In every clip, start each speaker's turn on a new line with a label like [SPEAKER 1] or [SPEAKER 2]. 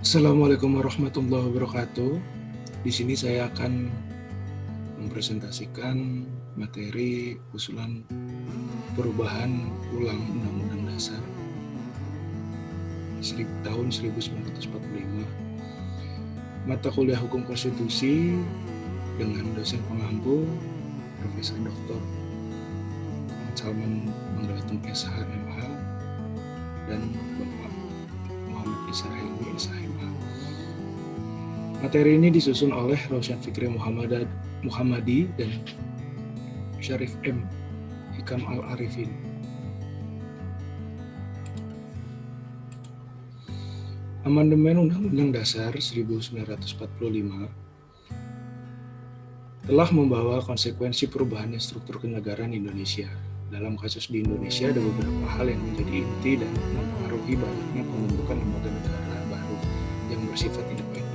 [SPEAKER 1] Assalamualaikum warahmatullahi wabarakatuh. Di sini saya akan mempresentasikan materi usulan perubahan ulang Undang-Undang Dasar tahun 1945. Mata kuliah Hukum Konstitusi dengan dosen pengampu Profesor Dr. Muhammad Salman Manggalatung SH.MH dan Bapak Muhammad Isa Helmi SH.MH. Materi ini disusun oleh Rosyan Fikri Muhammadi dan Syarif M. Hikam Al-Arifin. Amandemen Undang-Undang Dasar 1945 telah membawa konsekuensi perubahan struktur kenegaraan Indonesia. Dalam kasus di Indonesia ada beberapa hal yang menjadi inti dan mempengaruhi banyaknya pembentukan lembaga negara baru yang bersifat independen.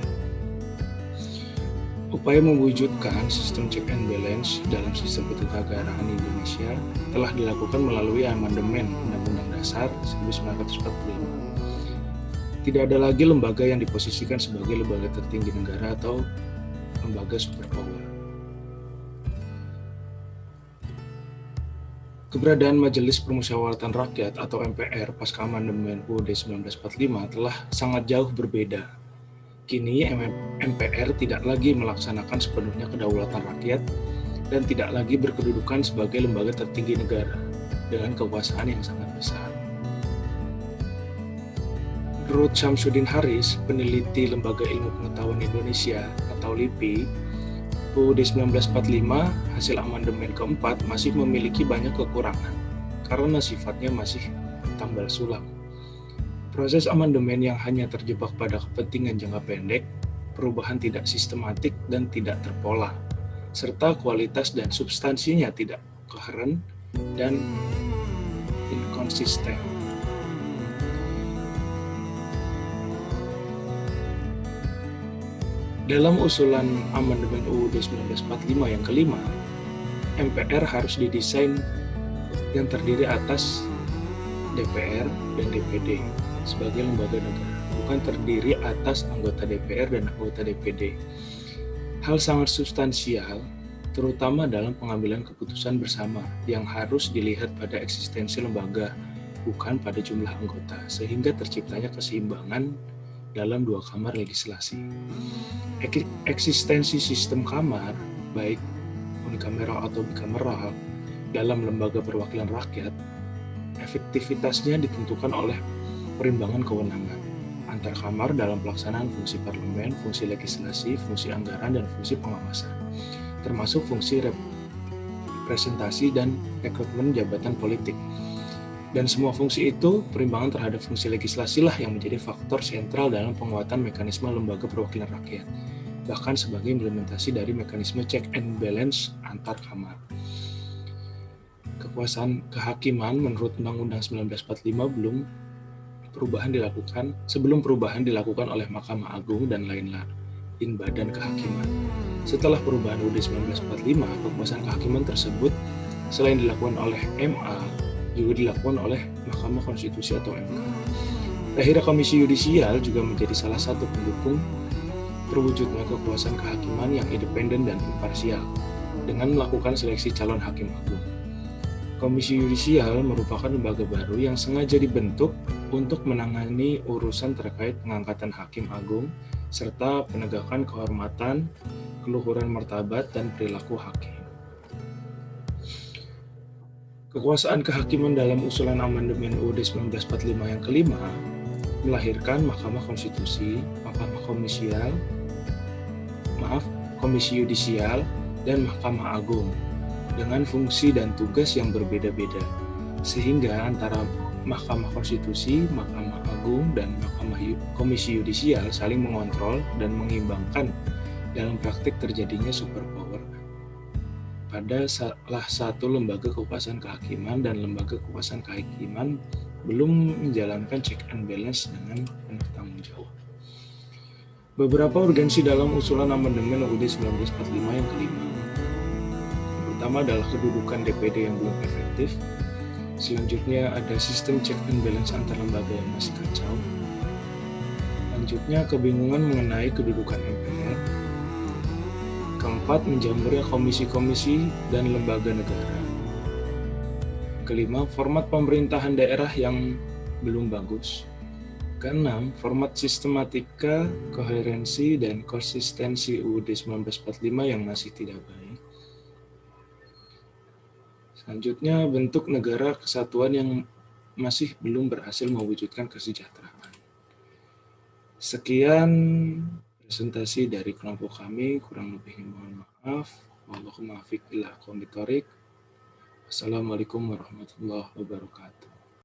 [SPEAKER 1] Upaya mewujudkan sistem check and balance dalam sistem ketatanegaraan Indonesia telah dilakukan melalui amandemen Undang-Undang Dasar 1945. Tidak ada lagi lembaga yang diposisikan sebagai lembaga tertinggi negara atau lembaga superpower. Keberadaan Majelis Permusyawaratan Rakyat atau MPR pasca amandemen UUD 1945 telah sangat jauh berbeda. Kini MPR tidak lagi melaksanakan sepenuhnya kedaulatan rakyat dan tidak lagi berkedudukan sebagai lembaga tertinggi negara dengan kekuasaan yang sangat besar. Menurut Syamsuddin Haris, peneliti Lembaga Ilmu Pengetahuan Indonesia atau LIPI, UUD 1945 hasil amandemen keempat masih memiliki banyak kekurangan karena sifatnya masih tambal sulam. Proses amandemen yang hanya terjebak pada kepentingan jangka pendek, perubahan tidak sistematik dan tidak terpola, serta kualitas dan substansinya tidak koheren dan inkonsisten. Dalam usulan amandemen UUD 1945 yang kelima, MPR harus didesain yang terdiri atas DPR dan DPD sebagai lembaga negara, bukan terdiri atas anggota DPR dan anggota DPD. Hal sangat substansial, terutama dalam pengambilan keputusan bersama, yang harus dilihat pada eksistensi lembaga, bukan pada jumlah anggota, sehingga terciptanya keseimbangan dalam dua kamar legislasi. Eksistensi sistem kamar, baik unikameral atau bikameral, dalam lembaga perwakilan rakyat, efektivitasnya ditentukan oleh perimbangan kewenangan antar kamar dalam pelaksanaan fungsi parlemen, fungsi legislasi, fungsi anggaran, dan fungsi pengawasan, termasuk fungsi representasi dan rekrutmen jabatan politik. Dan semua fungsi itu, perimbangan terhadap fungsi legislasi lah yang menjadi faktor sentral dalam penguatan mekanisme lembaga perwakilan rakyat, bahkan sebagai implementasi dari mekanisme check and balance antar kamar. Kekuasaan kehakiman menurut Undang-Undang 1945 sebelum perubahan dilakukan oleh Mahkamah Agung dan lain badan kehakiman. Setelah perubahan UUD 1945, kekuasaan kehakiman tersebut selain dilakukan oleh MA, juga dilakukan oleh Mahkamah Konstitusi atau MK. Akhirnya Komisi Yudisial juga menjadi salah satu pendukung terwujudnya kekuasaan kehakiman yang independen dan imparsial dengan melakukan seleksi calon hakim agung. Komisi Yudisial merupakan lembaga baru yang sengaja dibentuk untuk menangani urusan terkait pengangkatan hakim agung serta penegakan kehormatan, keluhuran martabat, dan perilaku hakim. Kekuasaan kehakiman dalam usulan amandemen UUD 1945 yang kelima melahirkan Mahkamah Konstitusi, Komisi Yudisial, dan Mahkamah Agung dengan fungsi dan tugas yang berbeda-beda, sehingga antara Mahkamah Konstitusi, Mahkamah Agung, dan Komisi Yudisial saling mengontrol dan mengimbangkan dalam praktik terjadinya superpower pada salah satu lembaga kekuasaan kehakiman dan lembaga kekuasaan kehakiman belum menjalankan check and balance dengan penuh tanggung jawab. Beberapa urgensi dalam usulan amandemen UUD 1945 yang kelima. Yang pertama adalah kedudukan DPD yang belum efektif. Selanjutnya ada sistem check and balance antar lembaga yang masih kacau. Selanjutnya, kebingungan mengenai kedudukan MPR. Keempat, menjamurnya komisi-komisi dan lembaga negara. Kelima, format pemerintahan daerah yang belum bagus. Keenam, format sistematika, koherensi, dan konsistensi UUD 1945 yang masih tidak baik. Selanjutnya, bentuk negara kesatuan yang masih belum berhasil mewujudkan kesejahteraan. Sekian presentasi dari kelompok kami, kurang lebihnya mohon maaf. Wallahul muwaffiq ila aqwamit thoriq. Wassalamualaikum warahmatullahi wabarakatuh.